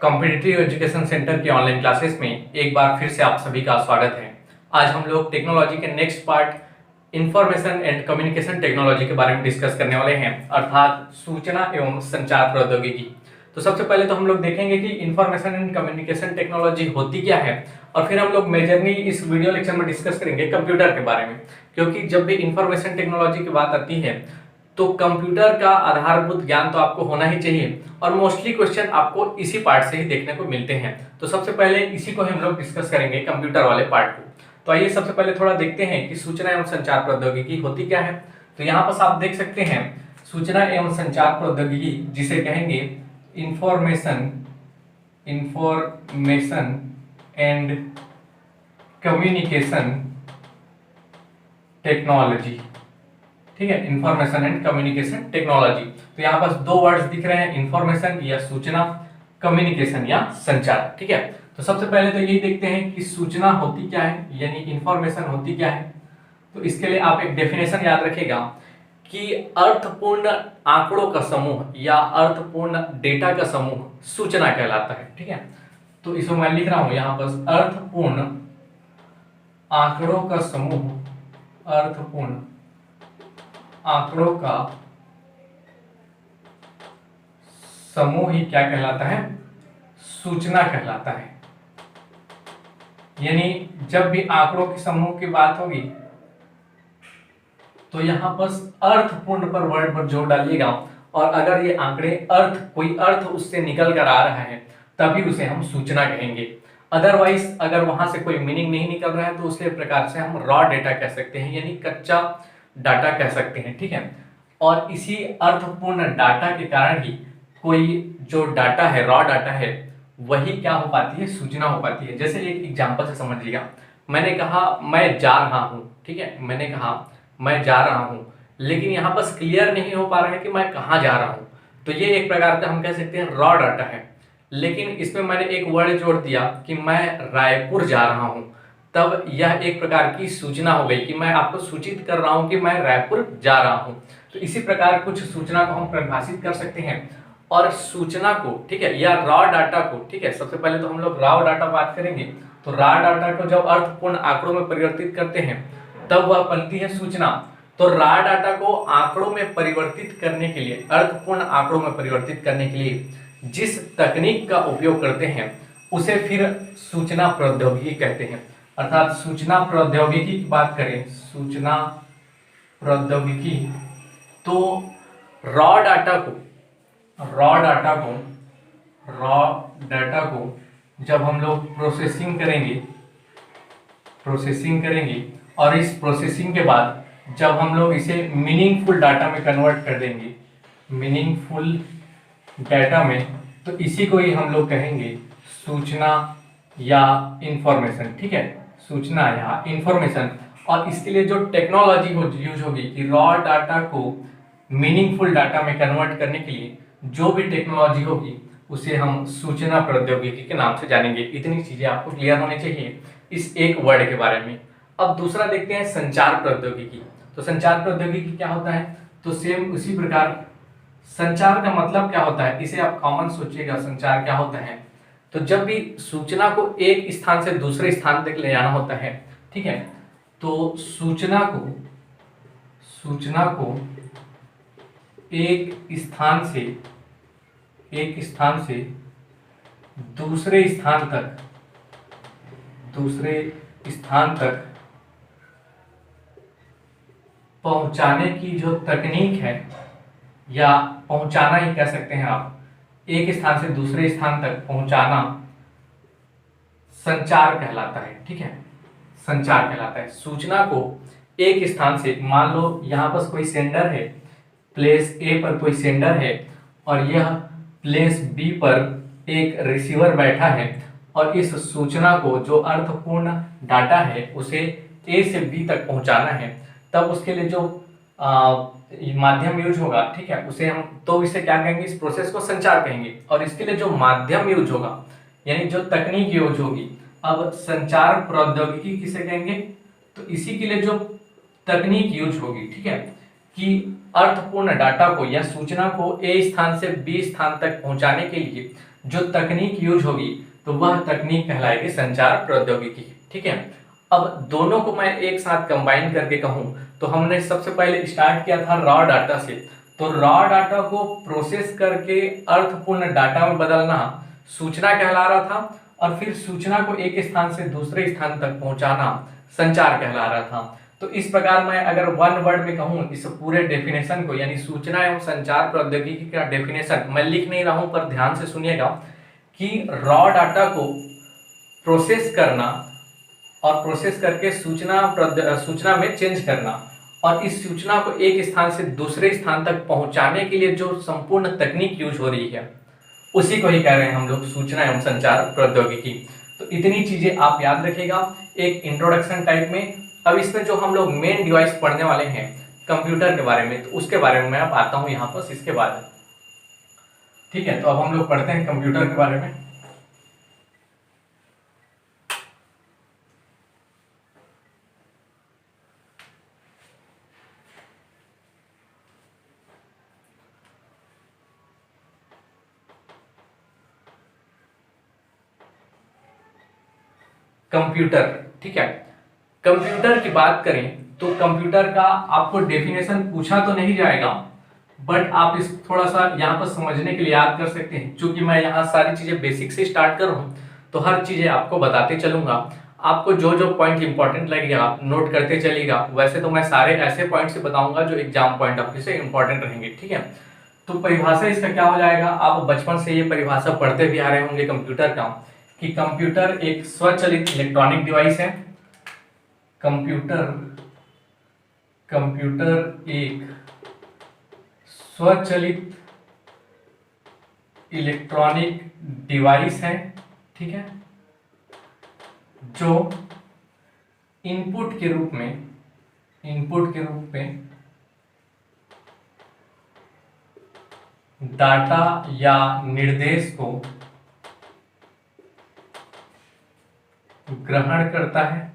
Competitive education centre के online classes में एक बार फिर से आप सभी का स्वागत है। आज हम लोग टेक्नोलॉजी के next part information and communication technology के बारे में डिस्कस करने वाले हैं, अर्थात सूचना एवं संचार प्रौद्योगिकी। तो सबसे पहले तो हम लोग देखेंगे कि इंफॉर्मेशन एंड कम्युनिकेशन टेक्नोलॉजी होती क्या है, और फिर हम लोग मेजरली इस वीडियो लेक्चर में डिस्कस करेंगे कंप्यूटर के बारे में, क्योंकि जब भी इंफॉर्मेशन टेक्नोलॉजी की बात आती है तो कंप्यूटर का आधारभूत ज्ञान तो आपको होना ही चाहिए, और मोस्टली क्वेश्चन आपको इसी पार्ट से ही देखने को मिलते हैं। तो सबसे पहले इसी को हम लोग डिस्कस करेंगे, कंप्यूटर वाले पार्ट को। तो आइए सबसे पहले थोड़ा देखते हैं कि सूचना एवं संचार प्रौद्योगिकी होती क्या है। तो यहाँ पर आप देख सकते हैं सूचना एवं संचार प्रौद्योगिकी, जिसे कहेंगे इंफॉर्मेशन एंड कम्युनिकेशन टेक्नोलॉजी। ठीक है, इंफॉर्मेशन एंड कम्युनिकेशन टेक्नोलॉजी। तो यहाँ पास दो वर्ड्स दिख रहे हैं, इंफॉर्मेशन या सूचना, कम्युनिकेशन या संचार। ठीक है, तो सबसे पहले तो यही देखते हैं कि सूचना होती क्या है, यानी इंफॉर्मेशन होती क्या है। तो इसके लिए आप एक डेफिनेशन याद रखिएगा कि अर्थपूर्ण आंकड़ों का समूह या अर्थपूर्ण डेटा का समूह सूचना कहलाता है। ठीक है, तो इसको मैं लिख रहा हूं यहाँ पर, अर्थपूर्ण आंकड़ों का समूह, अर्थपूर्ण आंकड़ों का समूह ही क्या कहलाता है, सूचना कहलाता है। यानी जब भी आंकड़ों के समूह की बात होगी तो यहां पर अर्थपूर्ण पर वर्ड पर जोर डालिएगा, और अगर ये आंकड़े कोई अर्थ उससे निकल कर आ रहा है तभी उसे हम सूचना कहेंगे। अदरवाइज अगर वहां से कोई मीनिंग नहीं निकल रहा है तो उसी प्रकार से हम रॉ डेटा कह सकते हैं, यानी कच्चा डाटा कह सकते हैं। ठीक है, और इसी अर्थपूर्ण डाटा के कारण ही कोई जो डाटा है, रॉ डाटा है, वही क्या हो पाती है, सूचना हो पाती है। जैसे एक एग्जांपल से समझिएगा, मैंने कहा मैं जा रहा हूं। ठीक है, मैंने कहा मैं जा रहा हूं, लेकिन यहाँ पर क्लियर नहीं हो पा रहा है कि मैं कहाँ जा रहा हूं। तो ये एक प्रकार का हम कह सकते हैं रॉ डाटा है। लेकिन इसमें मैंने एक वर्ड जोड़ दिया कि मैं रायपुर जा रहा हूं, तब यह एक प्रकार की सूचना हो गई कि मैं आपको सूचित कर रहा हूं कि मैं रायपुर जा रहा हूं। तो इसी प्रकार कुछ सूचना को हम परिभाषित कर सकते हैं। और सूचना को, ठीक है, या रॉ डाटा को, ठीक है, सबसे पहले तो हम लोग रॉ डाटा बात करेंगे। तो रॉ डाटा को जब अर्थपूर्ण आंकड़ों में परिवर्तित करते हैं तब वह बनती है सूचना। तो रॉ डाटा को आंकड़ों में परिवर्तित करने के लिए, अर्थपूर्ण आंकड़ों में परिवर्तित करने के लिए जिस तकनीक का उपयोग करते हैं उसे फिर सूचना प्रौद्योगिकी कहते हैं। अर्थात सूचना प्रौद्योगिकी की बात करें, सूचना प्रौद्योगिकी, तो रॉ डाटा को जब हम लोग प्रोसेसिंग करेंगे और इस प्रोसेसिंग के बाद जब हम लोग इसे मीनिंगफुल डाटा में कन्वर्ट कर देंगे, मीनिंगफुल डाटा में, तो इसी को ही हम लोग कहेंगे सूचना या इंफॉर्मेशन। ठीक है, सूचना या इंफॉर्मेशन। और इसके लिए जो टेक्नोलॉजी यूज होगी कि रॉ डाटा को मीनिंगफुल डाटा में कन्वर्ट करने के लिए जो भी टेक्नोलॉजी होगी उसे हम सूचना प्रौद्योगिकी के नाम से जानेंगे। इतनी चीजें आपको क्लियर होनी चाहिए इस एक वर्ड के बारे में। अब दूसरा देखते हैं संचार प्रौद्योगिकी। तो संचार प्रौद्योगिकी क्या होता है, तो सेम उसी प्रकार संचार का मतलब क्या होता है, इसे आप कॉमन सोचिएगा। संचार क्या होता है, तो जब भी सूचना को एक स्थान से दूसरे स्थान तक ले जाना होता है, ठीक है, तो सूचना को एक स्थान से दूसरे स्थान तक पहुंचाने की जो तकनीक है, या पहुंचाना ही कह सकते हैं आप, एक स्थान से दूसरे स्थान तक पहुंचाना संचार कहलाता है। ठीक है, संचार कहलाता है। सूचना को एक स्थान से, मान लो यहाँ पर कोई सेंडर है, प्लेस ए पर कोई सेंडर है और यह प्लेस बी पर एक रिसीवर बैठा है, और इस सूचना को जो अर्थपूर्ण डाटा है उसे ए से बी तक पहुंचाना है, तब उसके लिए जो माध्यम यूज होगा, ठीक है, उसे हम तो इसे क्या कहेंगे, इस प्रोसेस को संचार कहेंगे। और इसके लिए जो माध्यम यूज होगा, यानी जो तकनीक यूज होगी, अब संचार प्रौद्योगिकी किसे कहेंगे, तो इसी के लिए जो तकनीक यूज होगी, ठीक है, कि अर्थपूर्ण डाटा को या सूचना को ए स्थान से बी स्थान तक पहुंचाने के लिए जो तकनीक यूज होगी तो वह तकनीक कहलाएगी संचार प्रौद्योगिकी। ठीक है, अब दोनों को मैं एक साथ कंबाइन करके कहूं तो हमने सबसे पहले स्टार्ट किया था रॉ डाटा से। तो रॉ डाटा को प्रोसेस करके अर्थपूर्ण डाटा में बदलना सूचना कहला रहा था, और फिर सूचना को एक स्थान से दूसरे स्थान तक पहुंचाना संचार कहला रहा था। तो इस प्रकार मैं अगर वन वर्ड में कहूं इस पूरे डेफिनेशन को, यानी सूचना एवं संचार प्रौद्योगिकी का डेफिनेशन मैं लिख नहीं रहा हूं पर ध्यान से सुनिएगा कि रॉ डाटा को प्रोसेस करना और प्रोसेस करके सूचना में चेंज करना, और इस सूचना को एक स्थान से दूसरे स्थान तक पहुंचाने के लिए जो संपूर्ण तकनीक यूज हो रही है उसी को ही कह रहे हैं हम लोग सूचना एवं संचार प्रौद्योगिकी। तो इतनी चीजें आप याद रखिएगा एक इंट्रोडक्शन टाइप में। अब इसमें जो हम लोग मेन डिवाइस पढ़ने वाले हैं कंप्यूटर के बारे में, तो उसके बारे में मैं अब आता हूं यहाँ पर इसके बाद। ठीक है, तो अब हम लोग पढ़ते हैं कंप्यूटर के बारे में। कंप्यूटर, ठीक है, कंप्यूटर की बात करें तो कंप्यूटर का आपको डेफिनेशन पूछा तो नहीं जाएगा, बट आप इस थोड़ा सा यहाँ पर समझने के लिए याद कर सकते हैं। क्योंकि मैं यहाँ सारी चीजें बेसिक से स्टार्ट कर रहा हूँ तो हर चीजें आपको बताते चलूंगा। आपको जो जो पॉइंट इंपॉर्टेंट लगेगा नोट करते चलिएगा। वैसे तो मैं सारे ऐसे पॉइंट से बताऊंगा जो एग्जाम पॉइंट ऑफ व्यू से इंपॉर्टेंट रहेंगे। ठीक है, तो परिभाषा इसका क्या हो जाएगा, आप बचपन से ये परिभाषा पढ़ते भी आ रहे होंगे कंप्यूटर का, कि कंप्यूटर एक स्वचालित इलेक्ट्रॉनिक डिवाइस है। कंप्यूटर एक स्वचालित इलेक्ट्रॉनिक डिवाइस है, ठीक है, जो इनपुट के रूप में डाटा या निर्देश को ग्रहण करता है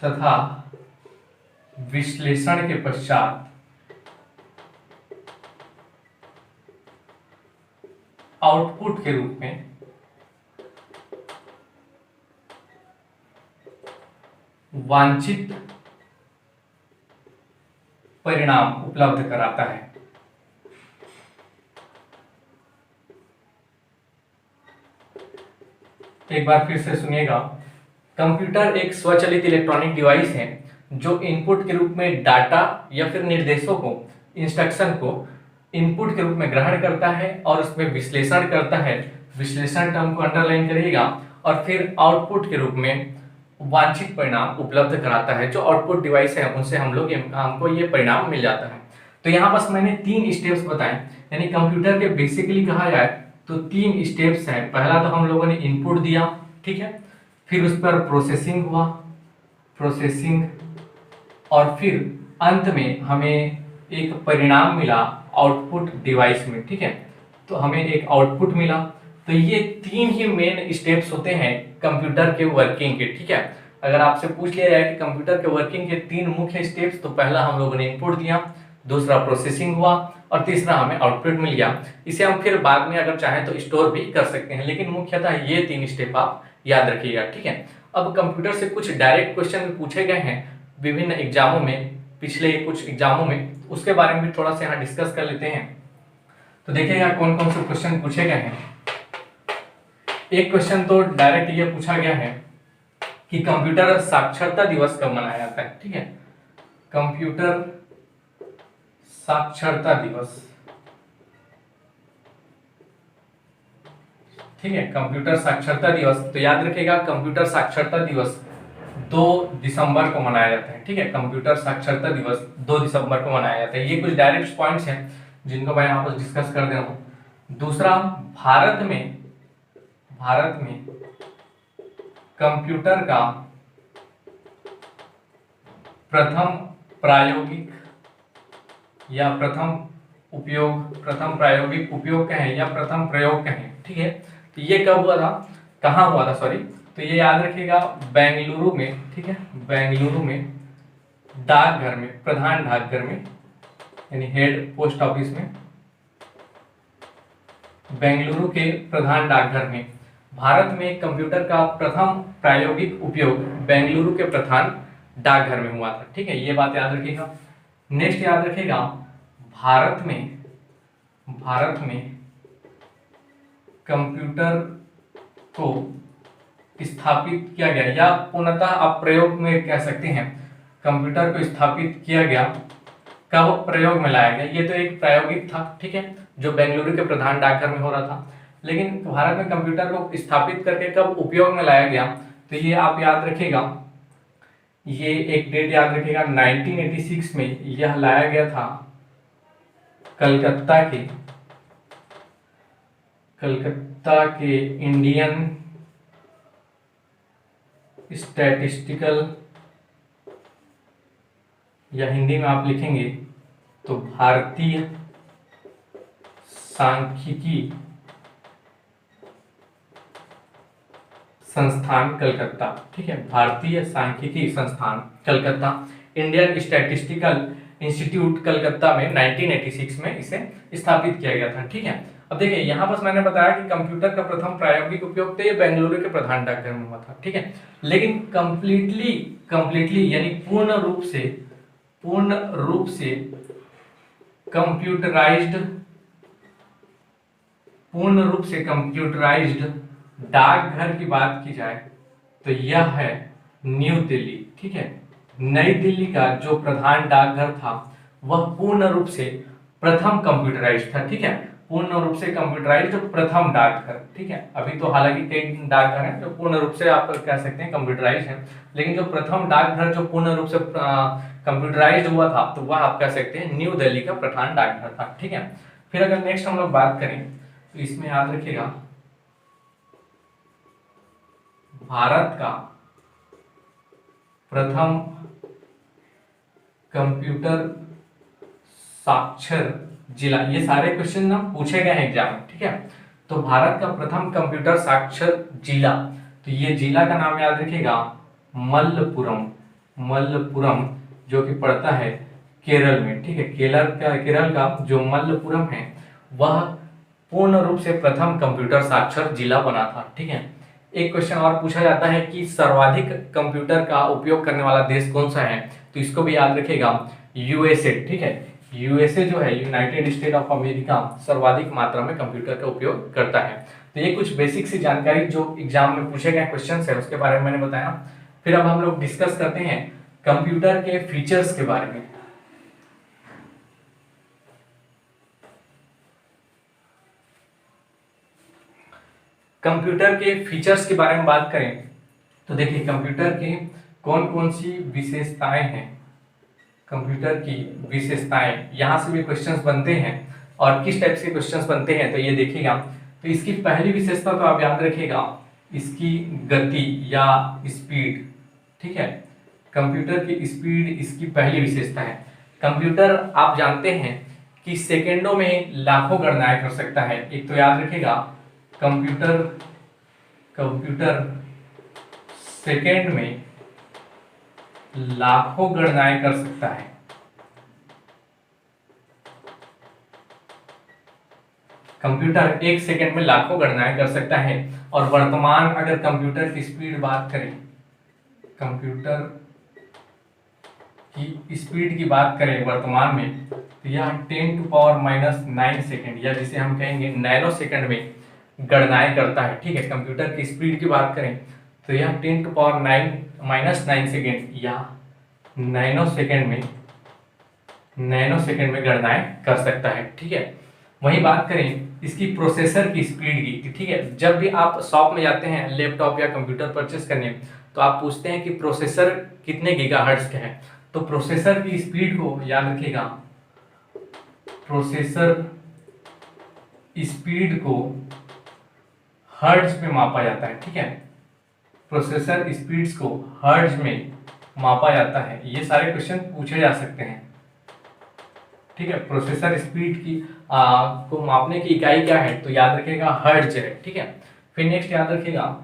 तथा विश्लेषण के पश्चात आउटपुट के रूप में वांछित परिणाम उपलब्ध कराता है। एक बार फिर से सुनिएगा, कंप्यूटर एक स्वचालित इलेक्ट्रॉनिक डिवाइस है जो इनपुट के रूप में डाटा या फिर निर्देशों को, इंस्ट्रक्शन को इनपुट के रूप में ग्रहण करता है और उसमें विश्लेषण करता है। विश्लेषण टर्म को अंडरलाइन करिएगा, और फिर आउटपुट के रूप में वांछित परिणाम उपलब्ध कराता है। जो आउटपुट डिवाइस है उनसे हमको ये परिणाम मिल जाता है। तो यहाँ बस मैंने 3 स्टेप्स बताए, यानी कंप्यूटर के बेसिकली कहा जाए तो 3 स्टेप्स हैं। पहला तो हम लोगों ने इनपुट दिया, ठीक है, फिर उस पर प्रोसेसिंग हुआ, और फिर अंत में हमें एक परिणाम मिला आउटपुट डिवाइस में। ठीक है, तो हमें एक आउटपुट मिला। तो ये 3 ही मेन स्टेप्स होते हैं कंप्यूटर के वर्किंग के। ठीक है, अगर आपसे पूछ लिया जाए कि कंप्यूटर के वर्किंग के 3 मुख्य स्टेप्स, तो पहला हम लोगों ने इनपुट दिया, दूसरा प्रोसेसिंग हुआ, और तीसरा हमें आउटपुट मिल गया। इसे हम फिर बाद में अगर चाहें तो स्टोर भी कर सकते हैं, लेकिन मुख्यतः ये 3 स्टेप आप याद रखिएगा। ठीक है, अब कंप्यूटर से कुछ डायरेक्ट क्वेश्चन पूछे गए हैं विभिन्न एग्जामों में, पिछले कुछ एग्जामों में, उसके बारे में भी थोड़ा सा यहाँ डिस्कस कर लेते हैं। तो देखिएगा कौन कौन से क्वेश्चन पूछे गए हैं। एक क्वेश्चन तो डायरेक्ट ये पूछा गया है कि कंप्यूटर साक्षरता दिवस कब मनाया जाता है। ठीक है, कंप्यूटर साक्षरता दिवस, ठीक है, कंप्यूटर साक्षरता दिवस। तो याद रखिएगा कंप्यूटर साक्षरता दिवस 2 दिसंबर को मनाया जाता है। ठीक है, कंप्यूटर साक्षरता दिवस 2 दिसंबर को मनाया जाता है। ये कुछ डायरेक्ट पॉइंट्स हैं जिनको मैं यहाँ पर डिस्कस कर दे रहा हूँ। दूसरा, भारत में कंप्यूटर का प्रथम प्रायोगिक प्रायोगिक उपयोग कहें या प्रथम प्रयोग कहें। ठीक है, तो ये कब हुआ था, कहाँ हुआ था, सॉरी, तो ये याद रखिएगा बेंगलुरु में। ठीक है, बेंगलुरु में डाकघर में, प्रधान डाकघर में, यानी हेड पोस्ट ऑफिस में बेंगलुरु के प्रधान डाकघर में। भारत में कंप्यूटर का प्रथम प्रायोगिक उपयोग बेंगलुरु के प्रधान डाकघर में हुआ था। ठीक है, ये बात याद रखिएगा। नेक्स्ट याद रखिएगा, भारत में कंप्यूटर को स्थापित किया गया, या पूर्णतः आप प्रयोग में कह सकते हैं, कंप्यूटर को स्थापित किया गया, कब प्रयोग में लाया गया। ये तो एक प्रायोगिक था, ठीक है, जो बेंगलुरु के प्रधान डाकघर में हो रहा था। लेकिन भारत में कंप्यूटर को स्थापित करके कब उपयोग में लाया गया, तो ये आप याद रखिएगा, ये एक डेट याद रखिएगा, 1986 में यह लाया गया था कलकत्ता के इंडियन स्टैटिस्टिकल, या हिंदी में आप लिखेंगे तो भारतीय सांख्यिकी संस्थान कलकत्ता। ठीक है, भारतीय सांख्यिकी संस्थान Calcutta, Indian statistical institute Calcutta में 1986 में इसे स्थापित किया गया था। ठीक है, अब देखिए यहाँ पर मैंने बताया कि कंप्यूटर का प्रथम प्रायोगिक उपयोग तो ये बेंगलुरु के प्रधान डाकघर में हुआ था। ठीक है, लेकिन कंप्लीटली यानी पूर्ण रूप से कंप्यूटराइज्ड डाकघर की बात की जाए तो यह है न्यू दिल्ली। ठीक है, नई दिल्ली का जो प्रधान डाकघर था वह पूर्ण रूप से प्रथम कंप्यूटराइज्ड था। ठीक है, पूर्ण रूप से कंप्यूटराइज्ड प्रथम डाकघर। ठीक है, अभी तो हालांकि कई डाकघर हैं जो पूर्ण रूप से आप कह सकते हैं कंप्यूटराइज्ड है, लेकिन जो प्रथम डाकघर जो पूर्ण रूप से कंप्यूटराइज्ड हुआ था तो वह आप कह सकते हैं न्यू दिल्ली का प्रधान डाकघर था। ठीक है, फिर अगर नेक्स्ट हम लोग बात करें तो इसमें याद रखिएगा, भारत का प्रथम कंप्यूटर साक्षर जिला, ये सारे क्वेश्चन ना पूछे गए हैं एग्जाम में। ठीक है, तो भारत का प्रथम कंप्यूटर साक्षर जिला, तो ये जिला का नाम याद रखिएगा मल्लपुरम, जो कि पड़ता है केरल में। ठीक है, केरल का जो मल्लपुरम है वह पूर्ण रूप से प्रथम कंप्यूटर साक्षर जिला बना था। ठीक है, एक क्वेश्चन और पूछा जाता है कि सर्वाधिक कंप्यूटर का उपयोग करने वाला देश कौन सा है, तो इसको भी याद रखिएगा, यूएसए। ठीक है, यूएसए जो है यूनाइटेड स्टेट ऑफ अमेरिका सर्वाधिक मात्रा में कंप्यूटर का उपयोग करता है। तो ये कुछ बेसिक सी जानकारी जो एग्जाम में पूछे गए क्वेश्चन है उसके बारे में मैंने बताया। फिर अब हम लोग डिस्कस करते हैं कंप्यूटर के फीचर्स के बारे में। कंप्यूटर के फीचर्स के बारे में बात करें तो देखिए कंप्यूटर के कौन कौन सी विशेषताएं हैं, कंप्यूटर की विशेषताएं, यहाँ से भी क्वेश्चंस बनते हैं और किस टाइप से क्वेश्चंस बनते हैं तो ये देखिएगा। तो इसकी पहली विशेषता तो आप याद रखिएगा, इसकी गति या स्पीड। ठीक है, कंप्यूटर की स्पीड इसकी पहली विशेषता है। कंप्यूटर आप जानते हैं कि सेकेंडों में लाखों गणनाएं कर सकता है। एक तो याद रखिएगा, कंप्यूटर सेकेंड में लाखों गणनाएं कर सकता है। कंप्यूटर एक सेकेंड में लाखों गणनाएं कर सकता है। और वर्तमान अगर कंप्यूटर की स्पीड बात करें, कंप्यूटर की स्पीड की बात करें वर्तमान में, तो यह 10⁻⁹ सेकेंड, या जिसे हम कहेंगे नैनो सेकेंड में गणनाएं करता है। ठीक है, कंप्यूटर की स्पीड की बात करें तो यह 10⁻⁹ सेकेंड या नैनो सेकेंड में गणनाएं कर सकता है। ठीक है, वही बात करें इसकी प्रोसेसर की स्पीड की। ठीक है, जब भी आप शॉप में जाते हैं लैपटॉप या कंप्यूटर परचेस करने तो आप पूछते हैं कि प्रोसेसर कितने गीगाहर्ट्ज का है, तो प्रोसेसर की स्पीड को याद रखिएगा, प्रोसेसर स्पीड को हर्ट्ज में मापा जाता है। ठीक है, प्रोसेसर स्पीड्स को हर्ट्ज में मापा जाता है। ये सारे क्वेश्चन पूछे जा सकते हैं। ठीक है, प्रोसेसर स्पीड की को मापने की इकाई क्या है, तो याद रखिएगा हर्ट्ज है। ठीक है, फिर नेक्स्ट याद रखिएगा,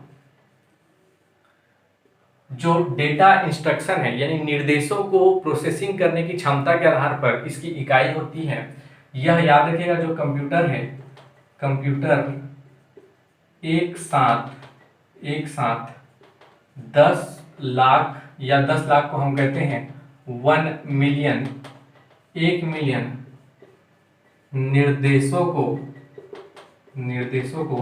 जो डेटा इंस्ट्रक्शन है यानी निर्देशों को प्रोसेसिंग करने की क्षमता के आधार पर इसकी इकाई होती है। यह याद रखिएगा, जो कंप्यूटर है कंप्यूटर एक साथ 10 लाख, या 10 लाख को हम कहते हैं 1 मिलियन, 1 मिलियन निर्देशों को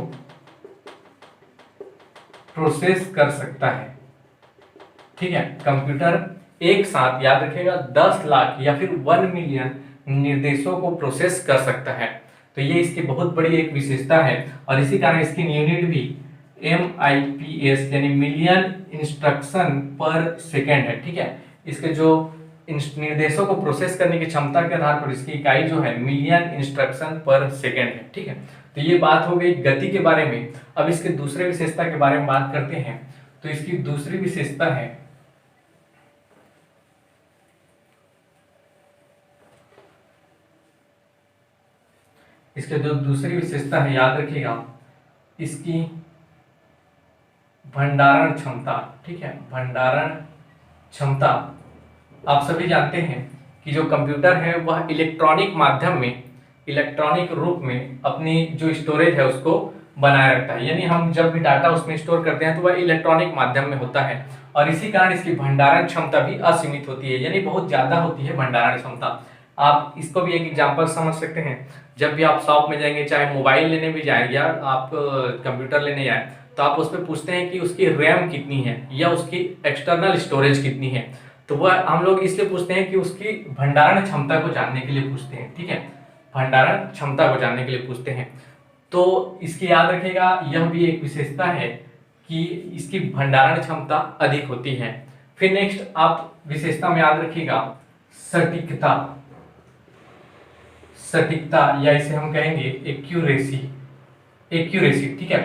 प्रोसेस कर सकता है। ठीक है, कंप्यूटर एक साथ, याद रखिएगा, 10 लाख या फिर 1 मिलियन निर्देशों को प्रोसेस कर सकता है। तो ये इसकी बहुत बड़ी एक विशेषता है और इसी कारण इसकी यूनिट भी MIPS यानी मिलियन इंस्ट्रक्शन पर सेकेंड है। ठीक है, इसके जो निर्देशों को प्रोसेस करने की क्षमता के आधार पर इसकी इकाई जो है मिलियन इंस्ट्रक्शन पर सेकेंड है। ठीक है, तो ये बात हो गई गति के बारे में। अब इसके दूसरे विशेषता के बारे में बात करते हैं। तो इसकी दूसरी विशेषता है याद रखिएगा, इसकी भंडारण क्षमता। ठीक है, भंडारण क्षमता। आप सभी जानते हैं कि जो कंप्यूटर है वह इलेक्ट्रॉनिक माध्यम में, इलेक्ट्रॉनिक रूप में अपनी जो स्टोरेज है उसको बनाए रखता है। यानी हम जब भी डाटा उसमें स्टोर करते हैं तो वह इलेक्ट्रॉनिक माध्यम में होता है और इसी कारण इसकी भंडारण क्षमता भी असीमित होती है, यानी बहुत ज्यादा होती है भंडारण क्षमता। आप इसको भी एक एग्जांपल समझ सकते हैं। जब भी आप शॉप में जाएंगे, चाहे मोबाइल लेने भी जाएंगे या आप कंप्यूटर लेने जाए, तो आप उसमें पूछते हैं कि उसकी रैम कितनी है या उसकी एक्सटर्नल स्टोरेज कितनी है। तो वह हम लोग इसलिए पूछते हैं कि उसकी भंडारण क्षमता को जानने के लिए पूछते हैं। ठीक है, भंडारण क्षमता को जानने के लिए पूछते हैं। तो इसकी याद रखिएगा, यह भी एक विशेषता है कि इसकी भंडारण क्षमता अधिक होती है। फिर नेक्स्ट आप विशेषता में याद रखिएगा सटीकता। सटीकता या इसे हम कहेंगे एक्यूरेसी। ठीक है,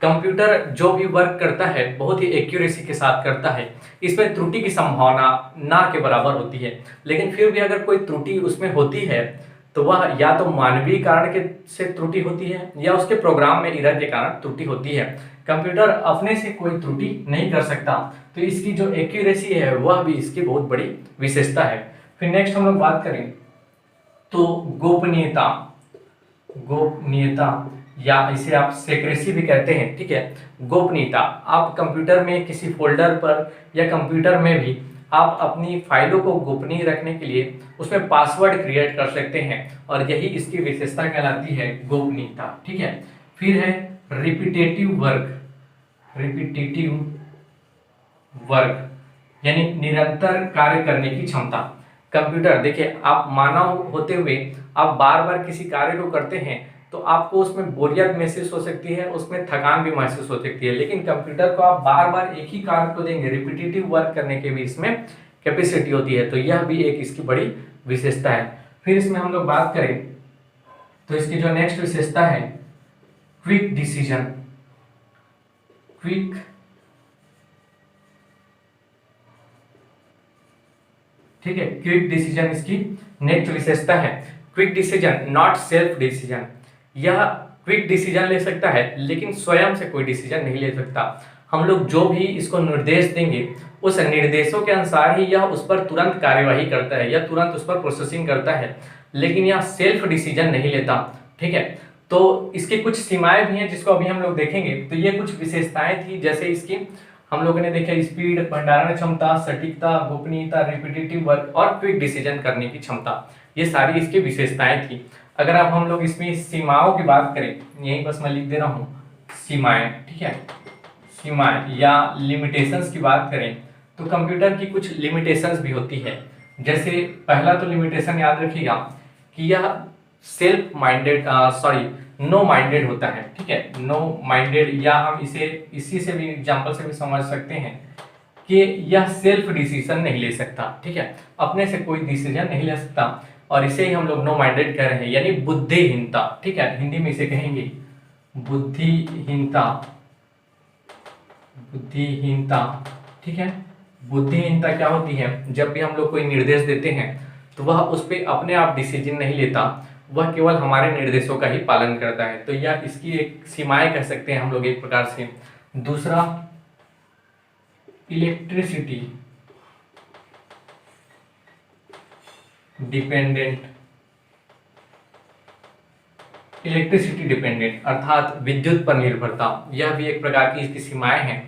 कंप्यूटर जो भी वर्क करता है बहुत ही एक्यूरेसी के साथ करता है। इसमें त्रुटि की संभावना ना के बराबर होती है, लेकिन फिर भी अगर कोई त्रुटि उसमें होती है तो वह या तो मानवीय कारण के से त्रुटि होती है या उसके प्रोग्राम में एरर के कारण त्रुटि होती है। कंप्यूटर अपने से कोई त्रुटि नहीं कर सकता, तो इसकी जो एक्यूरेसी है वह भी इसकी बहुत बड़ी विशेषता है। फिर नेक्स्ट हम लोग बात करें तो गोपनीयता या इसे आप सेक्रेसी भी कहते हैं। ठीक है, गोपनीयता। आप कंप्यूटर में किसी फोल्डर पर या कंप्यूटर में भी आप अपनी फाइलों को गोपनीय रखने के लिए उसमें पासवर्ड क्रिएट कर सकते हैं और यही इसकी विशेषता कहलाती है, गोपनीयता। ठीक है, फिर है रिपीटेटिव वर्क यानी निरंतर कार्य करने की क्षमता। कंप्यूटर, देखिए, आप मानव होते हुए आप बार बार किसी कार्य को करते हैं तो आपको उसमें बोरियत महसूस हो सकती है, उसमें थकान भी महसूस हो सकती है, लेकिन कंप्यूटर को आप बार बार एक ही कार्य को देंगे, रिपीटेटिव वर्क करने की भी इसमें कैपेसिटी होती है। तो यह भी एक इसकी बड़ी विशेषता है। फिर इसमें हम लोग बात करें तो इसकी जो नेक्स्ट विशेषता है क्विक डिसीजन। ठीक है, क्विक डिसीजन इसकी नेक्स्ट विशेषता है। Quick decision, not self decision. यह क्विक डिसीजन ले सकता है लेकिन स्वयं से कोई डिसीजन नहीं ले सकता। हम लोग जो भी इसको निर्देश देंगे उस निर्देशों के अनुसार ही यह उस पर तुरंत कार्यवाही करता है या तुरंत उस पर प्रोसेसिंग करता है, लेकिन यह सेल्फ डिसीजन नहीं लेता। ठीक है, तो इसकी कुछ सीमाएं भी हैं जिसको अभी हम लोग देखेंगे। तो ये कुछ विशेषताएं थी, जैसे इसकी हम लोगों ने देखा स्पीड, भंडारण क्षमता, सटीकता, गोपनीयता, रिपीटेटिव वर्क और क्विक डिसीजन करने की क्षमता। ये सारी इसकी विशेषताएं थी। अगर अब हम लोग इसमें सीमाओं की बात करें, यहीं बस मैं लिख दे रहा हूँ सीमाएं। ठीक है, सीमाएं या लिमिटेशंस की बात करें तो कंप्यूटर की कुछ लिमिटेशंस भी होती है। जैसे पहला तो लिमिटेशन याद रखिएगा कि यह सेल्फ माइंडेड नो माइंडेड होता है। ठीक है, नो माइंडेड, या हम इसे इसी से भी एग्जांपल से भी समझ सकते हैं कि यह सेल्फ डिसीजन नहीं ले सकता। ठीक है, अपने से कोई डिसीजन नहीं ले सकता और इसे ही हम लोग नो माइंडेड कह रहे हैं, यानी बुद्धिहीनता। ठीक है, हिंदी में इसे कहेंगे बुद्धिहीनता। ठीक है, बुद्धिहीनता क्या होती है? जब भी हम लोग कोई निर्देश देते हैं तो वह उस पर अपने आप डिसीजन नहीं लेता, वह केवल हमारे निर्देशों का ही पालन करता है। तो यह इसकी एक सीमाएं कह सकते हैं हम लोग एक प्रकार से। दूसरा, इलेक्ट्रिसिटी इलेक्ट्रिसिटी डिपेंडेंट अर्थात विद्युत पर निर्भरता, यह भी एक प्रकार की इसकी सीमाएं हैं,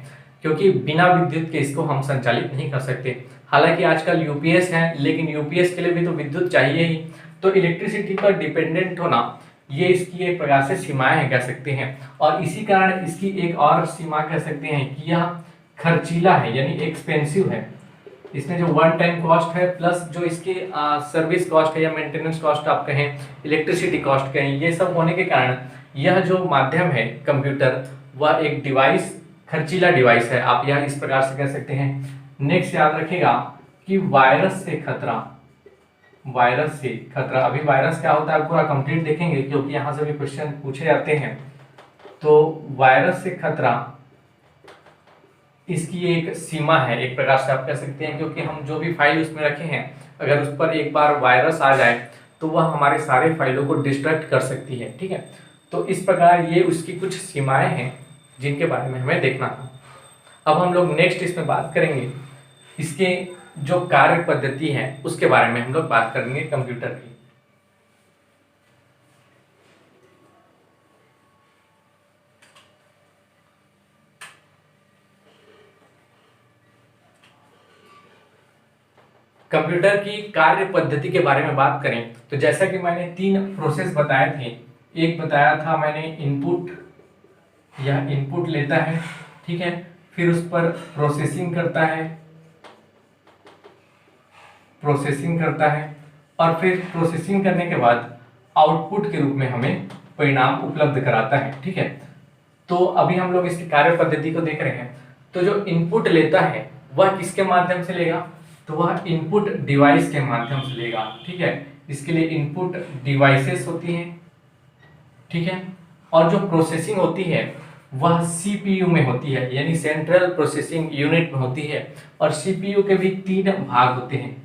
क्योंकि बिना विद्युत के इसको हम संचालित नहीं कर सकते। हालांकि आजकल यूपीएस है, लेकिन यूपीएस के लिए भी तो विद्युत चाहिए ही। तो इलेक्ट्रिसिटी पर डिपेंडेंट होना ये इसकी एक प्रकार से सीमाएं हैं कह सकते हैं। और इसी कारण इसकी एक और सीमा कह सकते हैं कि यह खर्चीला है, यानी एक्सपेंसिव है। इसमें जो वन टाइम कॉस्ट है प्लस जो इसकी सर्विस कॉस्ट है या मेंटेनेंस कॉस्ट आप कहें, इलेक्ट्रिसिटी कॉस्ट कहें, ये सब होने के कारण यह जो माध्यम है कंप्यूटर, वह एक डिवाइस, खर्चीला डिवाइस है, आप यह इस प्रकार से कह सकते हैं। नेक्स्ट याद रखिएगा कि वायरस से खतरा, वायरस से खतरा। अभी वायरस क्या होता है पूरा कंप्लीट देखेंगे, क्योंकि यहाँ से भी क्वेश्चन पूछे जाते हैं। तो वायरस से खतरा इसकी एक सीमा है, एक प्रकार से आप कह सकते हैं, क्योंकि हम जो भी फाइल उसमें रखे हैं, अगर उस पर एक बार वायरस आ जाए तो वह हमारे सारे फाइलों को डिस्ट्रैक्ट कर सकती है। ठीक है, तो इस प्रकार ये उसकी कुछ सीमाएं हैं जिनके बारे में हमें देखना था। अब हम लोग नेक्स्ट इसमें बात करेंगे, इसके जो कार्य पद्धति है उसके बारे में हम लोग बात करेंगे कंप्यूटर की। कंप्यूटर की कार्य पद्धति के बारे में बात करें तो जैसा कि मैंने 3 प्रोसेस बताए थे। एक बताया था मैंने इनपुट, यह इनपुट लेता है, ठीक है, फिर उस पर प्रोसेसिंग करता है, प्रोसेसिंग करता है, और फिर प्रोसेसिंग करने के बाद आउटपुट के रूप में हमें परिणाम उपलब्ध कराता है। ठीक है, तो अभी हम लोग इसकी कार्य पद्धति को देख रहे हैं। तो जो इनपुट लेता है वह किसके माध्यम से लेगा, तो वह इनपुट डिवाइस के माध्यम से लेगा। ठीक है, इसके लिए इनपुट डिवाइसेस होती हैं, ठीक है, और जो प्रोसेसिंग होती है वह सीपीयू में होती है, यानी सेंट्रल प्रोसेसिंग यूनिट में होती है। और सीपीयू के भी 3 भाग होते हैं।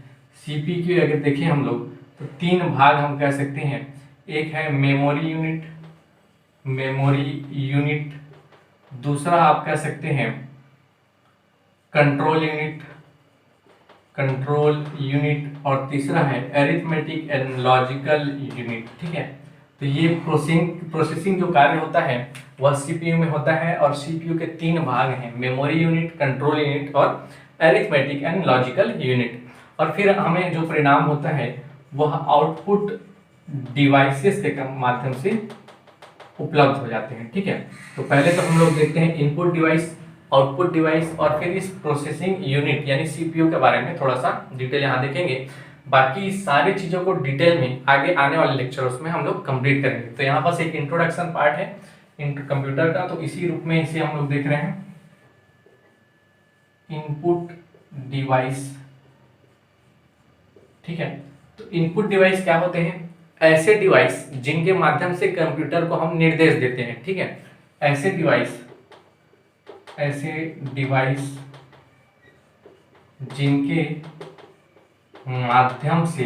सीपीयू अगर देखें हम लोग तो 3 भाग हम कह सकते हैं। एक है मेमोरी यूनिट, मेमोरी यूनिट, दूसरा आप कह सकते हैं कंट्रोल यूनिट, कंट्रोल यूनिट, और तीसरा है अरिथमेटिक एंड लॉजिकल यूनिट। ठीक है, तो ये प्रोसेसिंग जो कार्य होता है वह सीपीयू में होता है, और सीपीयू के 3 भाग हैं, मेमोरी यूनिट, कंट्रोल यूनिट और अरिथमेटिक एंड लॉजिकल यूनिट। और फिर हमें जो परिणाम होता है वह आउटपुट डिवाइसेस के माध्यम से उपलब्ध हो जाते हैं। ठीक है, तो पहले तो हम लोग देखते हैं इनपुट डिवाइस, आउटपुट डिवाइस, और फिर इस प्रोसेसिंग यूनिट यानी सीपीयू के बारे में थोड़ा सा डिटेल यहाँ देखेंगे। बाकी सारी चीज़ों को डिटेल में आगे आने वाले लेक्चर्स में हम लोग कंप्लीट करेंगे। तो यहाँ पास एक इंट्रोडक्शन पार्ट है कंप्यूटर का, तो इसी रूप में इसे हम लोग देख रहे हैं। इनपुट डिवाइस, ठीक है, तो इनपुट डिवाइस क्या होते हैं, ऐसे डिवाइस जिनके माध्यम से कंप्यूटर को हम निर्देश देते हैं। ठीक है, ऐसे डिवाइस जिनके माध्यम से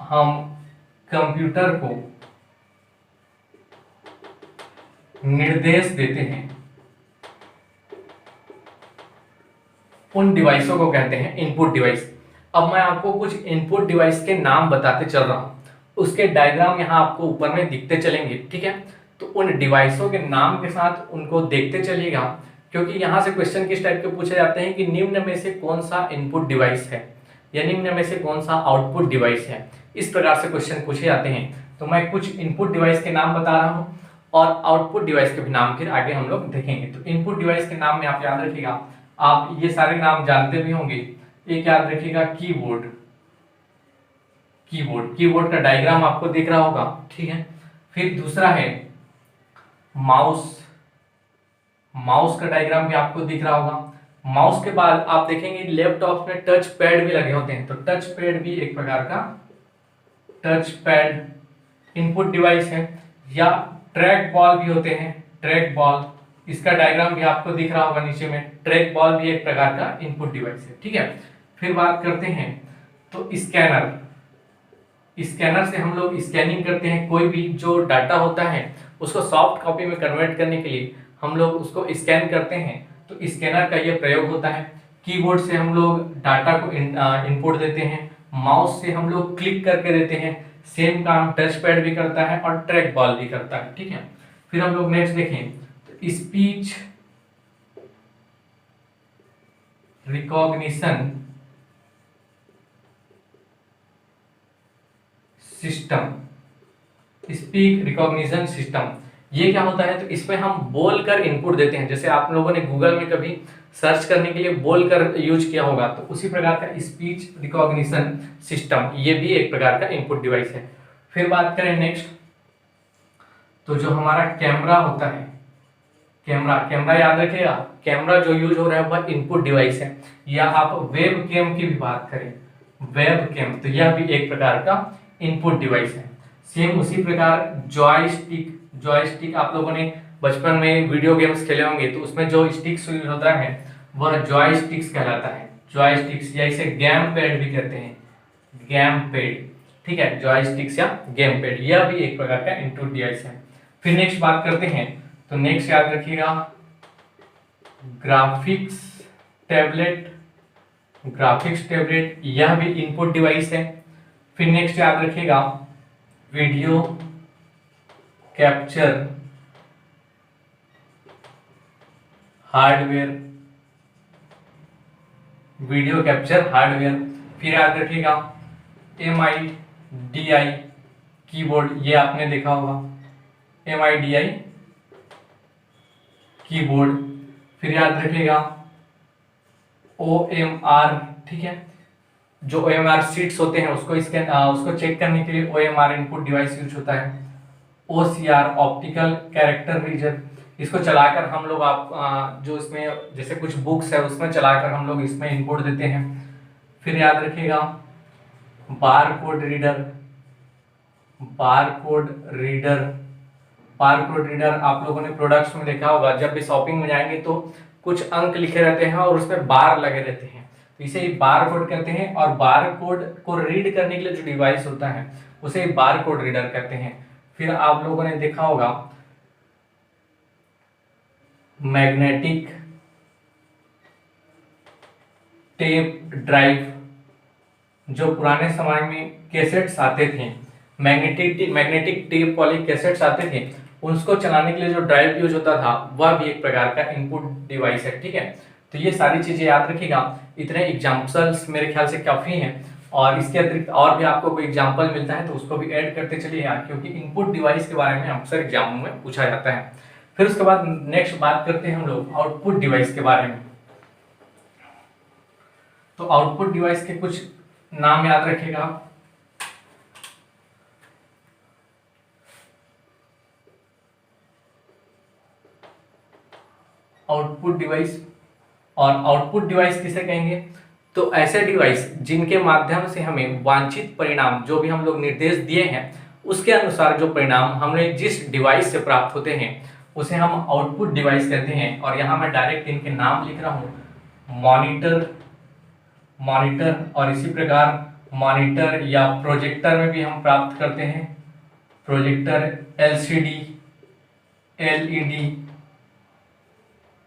हम कंप्यूटर को निर्देश देते हैं, उन डिवाइसों को कहते हैं इनपुट डिवाइस। अब मैं आपको कुछ इनपुट डिवाइस के नाम बताते चल रहा हूं, उसके डायग्राम यहाँ आपको ऊपर में दिखते चलेंगे। ठीक है, तो उन डिवाइसों के नाम के साथ उनको देखते चलिएगा, क्योंकि यहाँ से क्वेश्चन किस टाइप के पूछे जाते हैं कि निम्न में से कौन सा इनपुट डिवाइस है या निम्न में से कौन सा आउटपुट डिवाइस है, इस प्रकार से क्वेश्चन पूछे जाते हैं। तो मैं कुछ इनपुट डिवाइस के नाम बता रहा हूँ और आउटपुट डिवाइस के भी नाम फिर आगे हम लोग देखेंगे। तो इनपुट डिवाइस के नाम में आप याद रखिएगा, आप ये सारे नाम जानते भी होंगे। एक याद रखिएगा कीबोर्ड, कीबोर्ड का डायग्राम आपको दिख रहा होगा। ठीक है, फिर दूसरा है माउस, माउस का डायग्राम भी आपको दिख रहा होगा। माउस के बाद आप देखेंगे लैपटॉप में टच पैड भी लगे होते हैं, तो टच पैड भी एक प्रकार का टच पैड इनपुट डिवाइस है। या ट्रैक बॉल भी होते हैं, ट्रैक बॉल, इसका डायग्राम भी आपको दिख रहा होगा नीचे में। ट्रैक बॉल भी एक प्रकार का इनपुट डिवाइस है। ठीक है, फिर बात करते हैं तो स्कैनर, स्कैनर से हम लोग स्कैनिंग करते हैं। कोई भी जो डाटा होता है उसको सॉफ्ट कॉपी में कन्वर्ट करने के लिए हम लोग उसको स्कैन करते हैं, तो स्कैनर का ये प्रयोग होता है। कीबोर्ड से हम लोग डाटा को इनपुट देते हैं, माउस से हम लोग क्लिक करके देते हैं, सेम काम टच पैड भी करता है और ट्रैक बॉल भी करता है, ठीक है। फिर हम लोग नेक्स्ट देखें तो speech recognition system, speak recognition system, ये क्या होता है, तो इसमें हम बोलकर इनपुट देते हैं। जैसे आप लोगों ने गूगल में कभी सर्च करने के लिए बोलकर यूज किया होगा, तो उसी प्रकार का स्पीच रिकॉग्निशन सिस्टम ये भी एक प्रकार का इनपुट डिवाइस है। फिर बात करें नेक्स्ट, तो जो हमारा कैमरा होता है, कैमरा याद रखिएगा, कैमरा जो यूज हो रहा है वह इनपुट डिवाइस है। या आप वेब कैम की भी बात करें, वेब कैम, तो यह भी एक प्रकार का इनपुट डिवाइस है। सेम उसी प्रकार जॉयस्टिक आप लोगों ने बचपन में वीडियो गेम्स खेले होंगे, तो उसमें जो स्टिक्स यूज होता है वह जॉयस्टिक्स कहलाता है, जॉयस्टिक्स, या इसे गेम पैड भी कहते हैं, गेम पैड, ठीक है, जॉयस्टिक्स या गेम पैड, यह भी एक प्रकार का इनपुट डिवाइस है। फिर नेक्स्ट बात करते हैं, तो नेक्स्ट याद रखिएगा ग्राफिक्स टैबलेट, ग्राफिक्स टैबलेट यह भी इनपुट डिवाइस है। फिर नेक्स्ट याद रखिएगा video capture hardware, video capture hardware. फिर याद रखिएगा MIDI कीबोर्ड, ये आपने देखा होगा, MIDI कीबोर्ड। फिर याद रखिएगा OMR, ठीक है, जो OMR सीट्स होते हैं उसको चेक करने के लिए OMR इनपुट डिवाइस यूज होता है। OCR ऑप्टिकल कैरेक्टर रीडर, इसको चलाकर हम लोग जो इसमें जैसे कुछ बुक्स है उसमें चलाकर हम लोग इसमें इनपुट देते हैं। फिर याद रखिएगा barcode reader, barcode reader, barcode reader आप लोगों ने प्रोडक्ट्स में देखा होगा, जब भी शॉपिंग में जाएंगे तो कुछ अंक लिखे रहते हैं और उसमें बार लगे रहते हैं, तो इसे ही बार कोड कहते हैं। और बार कोड को रीड करने के लिए जो डिवाइस होता है उसे बार कोड रीडर कहते हैं। फिर आप लोगों ने देखा होगा मैग्नेटिक टेप ड्राइव, जो पुराने समय में कैसेट्स आते थे, मैग्नेटिक टेप वाली कैसेट्स आते थे, उसको चलाने के लिए जो ड्राइव यूज होता था वह भी एक प्रकार का इनपुट डिवाइस है, ठीक है। तो ये सारी चीजें याद रखिएगा, इतने एग्जाम्पल्स मेरे ख्याल से काफी हैं, और इसके अतिरिक्त और भी आपको कोई एग्जाम्पल मिलता है तो उसको भी ऐड करते चलिए यार, क्योंकि इनपुट डिवाइस के बारे में अक्सर एग्जामों में पूछा जाता है। फिर उसके बाद नेक्स्ट बात करते हैं हम लोग आउटपुट डिवाइस के बारे में। तो आउटपुट डिवाइस के कुछ नाम याद रखिएगा, आउटपुट डिवाइस। और आउटपुट डिवाइस किसे कहेंगे, तो ऐसे डिवाइस जिनके माध्यम से हमें वांछित परिणाम, जो भी हम लोग निर्देश दिए हैं उसके अनुसार जो परिणाम हमने जिस डिवाइस से प्राप्त होते हैं उसे हम आउटपुट डिवाइस कहते हैं। और यहाँ मैं डायरेक्ट इनके नाम लिख रहा हूँ, मॉनिटर, और इसी प्रकार मॉनिटर या प्रोजेक्टर में भी हम प्राप्त करते हैं, प्रोजेक्टर, LCD, LED,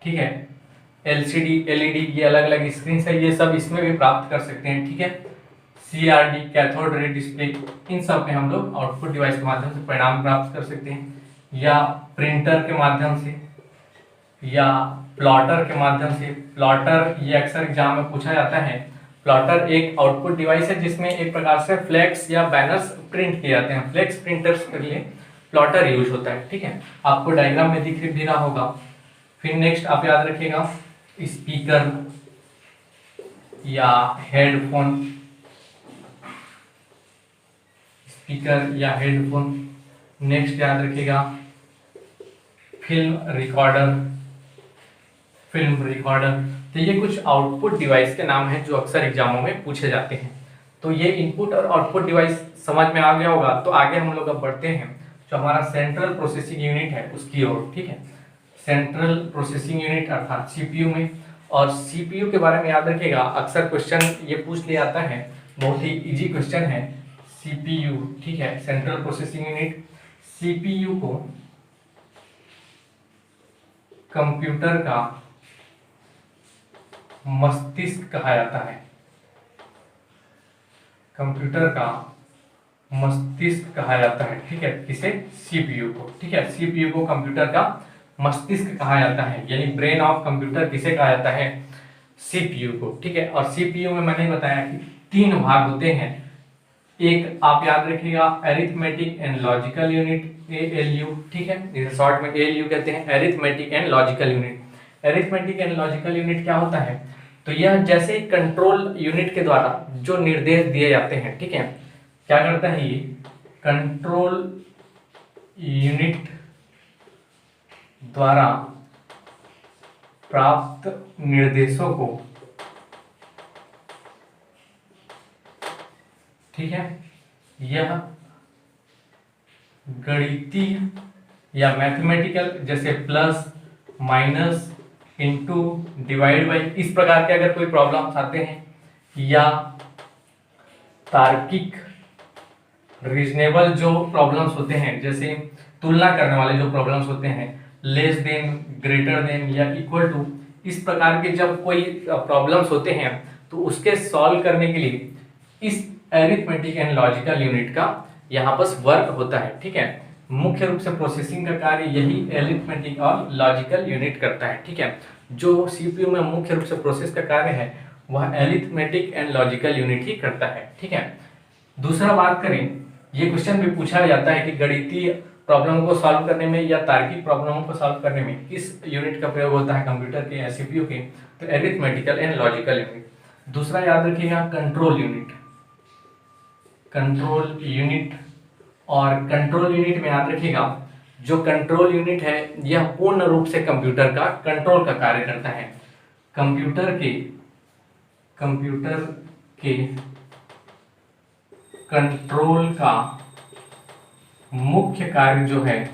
ठीक है, LCD, LED ये अलग अलग स्क्रीन है, ये सब इसमें भी प्राप्त कर सकते हैं, ठीक है। CRD कैथोड रे डिस्प्ले, इन सब में हम लोग आउटपुट डिवाइस के माध्यम से परिणाम प्राप्त कर सकते हैं, या प्रिंटर के माध्यम से, या प्लॉटर के माध्यम से। प्लॉटर ये अक्सर एग्जाम में पूछा जाता है। प्लॉटर एक आउटपुट डिवाइस है जिसमें एक प्रकार से फ्लेक्स या बैनर्स प्रिंट किए जाते हैं, फ्लेक्स प्रिंटर्स के लिए प्लॉटर यूज होता है, ठीक है, आपको डायग्राम में दिख भी रहा होगा। फिर नेक्स्ट आप याद रखिएगा स्पीकर या हेडफोन, स्पीकर या हेडफोन। नेक्स्ट याद रखिएगा फिल्म रिकॉर्डर। तो ये कुछ आउटपुट डिवाइस के नाम हैं जो अक्सर एग्जामों में पूछे जाते हैं। तो ये इनपुट और आउटपुट डिवाइस समझ में आ गया होगा। तो आगे हम लोग अब बढ़ते हैं जो हमारा सेंट्रल प्रोसेसिंग यूनिट है उसकी ओर, ठीक है, सेंट्रल प्रोसेसिंग यूनिट अर्थात CPU में। और CPU के बारे में याद रखिएगा, अक्सर क्वेश्चन ये पूछ लिया जाता है, बहुत ही इजी क्वेश्चन है CPU, ठीक है, सेंट्रल प्रोसेसिंग यूनिट। CPU को कंप्यूटर का मस्तिष्क कहा जाता है, कंप्यूटर का मस्तिष्क कहा जाता है, ठीक है, किसे? सीपीयू को, ठीक है। सीपीयू को कंप्यूटर का मस्तिष्क कहा जाता है, यानी ब्रेन ऑफ कंप्यूटर किसे कहा जाता है? सीपीयू को, ठीक है। और सीपीयू में मैंने बताया कि 3 भाग होते हैं। एक आप याद रखिएगा, arithmetic and logical unit, ALU, ठीक है, इसे शॉर्ट में एएलयू कहते हैं, arithmetic and logical unit. Arithmetic and logical unit क्या होता है? तो यह जैसे कंट्रोल यूनिट के द्वारा जो निर्देश दिए जाते हैं, ठीक है, क्या करता है ये? कंट्रोल यूनिट द्वारा प्राप्त निर्देशों को, ठीक है, यह गणितीय या मैथमेटिकल, जैसे plus, minus, into, divide by, इस प्रकार के अगर कोई प्रॉब्लम्स आते हैं, या तार्किक रीजनेबल जो प्रॉब्लम्स होते हैं, जैसे तुलना करने वाले जो प्रॉब्लम्स होते हैं, लेस देन, ग्रेटर देन या इक्वल टू, इस प्रकार के जब कोई प्रॉब्लम्स होते हैं तो उसके सॉल्व करने के लिए इस अरिथमेटिक एंड लॉजिकल यूनिट का यहाँ पर वर्क होता है, ठीक है। मुख्य रूप से प्रोसेसिंग का कार्य यही अरिथमेटिक और लॉजिकल यूनिट करता है, ठीक है। जो सीपीयू में मुख्य रूप से प्रोसेस का कार्य है वह अरिथमेटिक एंड लॉजिकल यूनिट ही करता है, ठीक है। दूसरा बात करें, ये क्वेश्चन भी पूछा जाता है कि गणितीय प्रॉब्लम को सॉल्व करने में या तार्किक प्रॉब्लमों को सॉल्व करने में किस यूनिट का प्रयोग होता है कंप्यूटर के या सीपीयू के? तो अरिथमेटिकल एंड लॉजिकल यूनिट। दूसरा याद रखिएगा, कंट्रोल यूनिट। कंट्रोल यूनिट, और कंट्रोल यूनिट में याद रखिएगा, जो कंट्रोल यूनिट है यह पूर्ण रूप से कंप्यूटर का कंट्रोल का कार्य करता है। कंप्यूटर के कंट्रोल का मुख्य कार्य जो है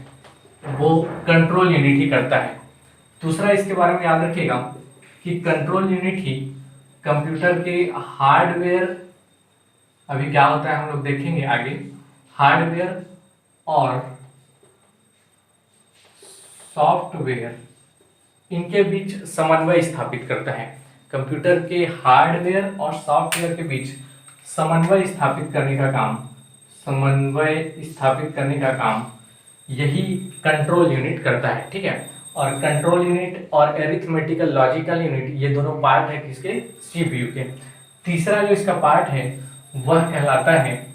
वो कंट्रोल यूनिट ही करता है। दूसरा इसके बारे में याद रखिएगा कि कंट्रोल यूनिट ही कंप्यूटर के हार्डवेयर, अभी क्या होता है हम लोग देखेंगे आगे, हार्डवेयर और सॉफ्टवेयर इनके बीच समन्वय स्थापित करता है। कंप्यूटर के हार्डवेयर और सॉफ्टवेयर के बीच समन्वय स्थापित करने का काम यही कंट्रोल यूनिट करता है, ठीक है। और कंट्रोल यूनिट और अरिथमेटिकल लॉजिकल यूनिट ये दोनों पार्ट है किसके? सीपीयू के। तीसरा जो इसका पार्ट है वह कहलाता है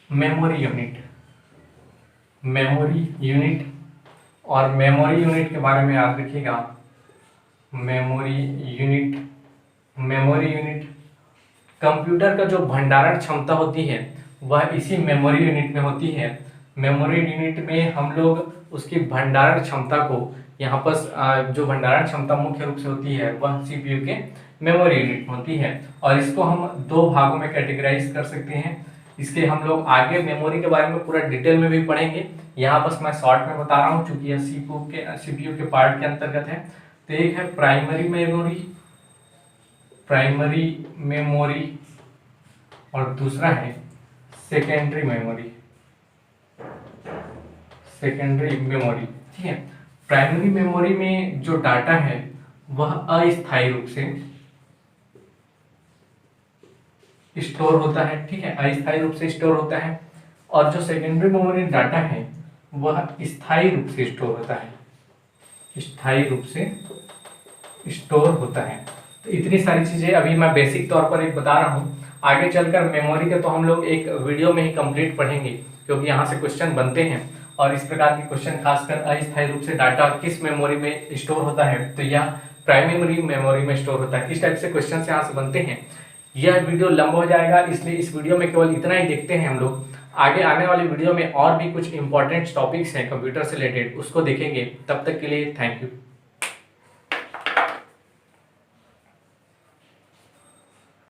मेमोरी यूनिट। और मेमोरी यूनिट के बारे में याद रखिएगा, मेमोरी यूनिट कंप्यूटर का जो भंडारण क्षमता होती है वह इसी मेमोरी यूनिट में होती है। मेमोरी यूनिट में हम लोग उसकी भंडारण क्षमता को, यहाँ पर जो भंडारण क्षमता मुख्य रूप से होती है वह सीपीयू के मेमोरी यूनिट में होती है। और इसको हम 2 भागों में कैटेगराइज कर सकते हैं। इसके हम लोग आगे मेमोरी के बारे में पूरा डिटेल में भी पढ़ेंगे, यहाँ बस मैं शॉर्ट में बता रहा हूँ चूंकि यह सीपीयू के पार्ट के अंतर्गत है। तो एक है प्राइमरी मेमोरी और दूसरा है सेकेंडरी मेमोरी, ठीक है। प्राइमरी मेमोरी में जो डाटा है वह अस्थायी रूप से स्टोर होता है, ठीक है, अस्थायी रूप से स्टोर होता है। और जो सेकेंडरी मेमोरी डाटा है वह स्थायी रूप से स्टोर होता है, तो इतनी सारी चीजें अभी मैं बेसिक तौर पर एक बता रहा हूँ। आगे चलकर मेमोरी के तो हम लोग एक वीडियो में ही कंप्लीट पढ़ेंगे, क्योंकि यहाँ से क्वेश्चन बनते हैं और इस प्रकार के क्वेश्चन खासकर अस्थायी रूप से डाटा किस मेमोरी में स्टोर होता है, तो यह प्राइमरी मेमोरी में स्टोर होता है। इस टाइप से क्वेश्चन यहाँ से बनते हैं। यह वीडियो लंबा हो जाएगा, इसलिए इस वीडियो में केवल इतना ही देखते हैं हम लोग। आगे आने वाली वीडियो में और भी कुछ इंपॉर्टेंट टॉपिक्स हैं कंप्यूटर से रिलेटेड, उसको देखेंगे। तब तक के लिए थैंक यू।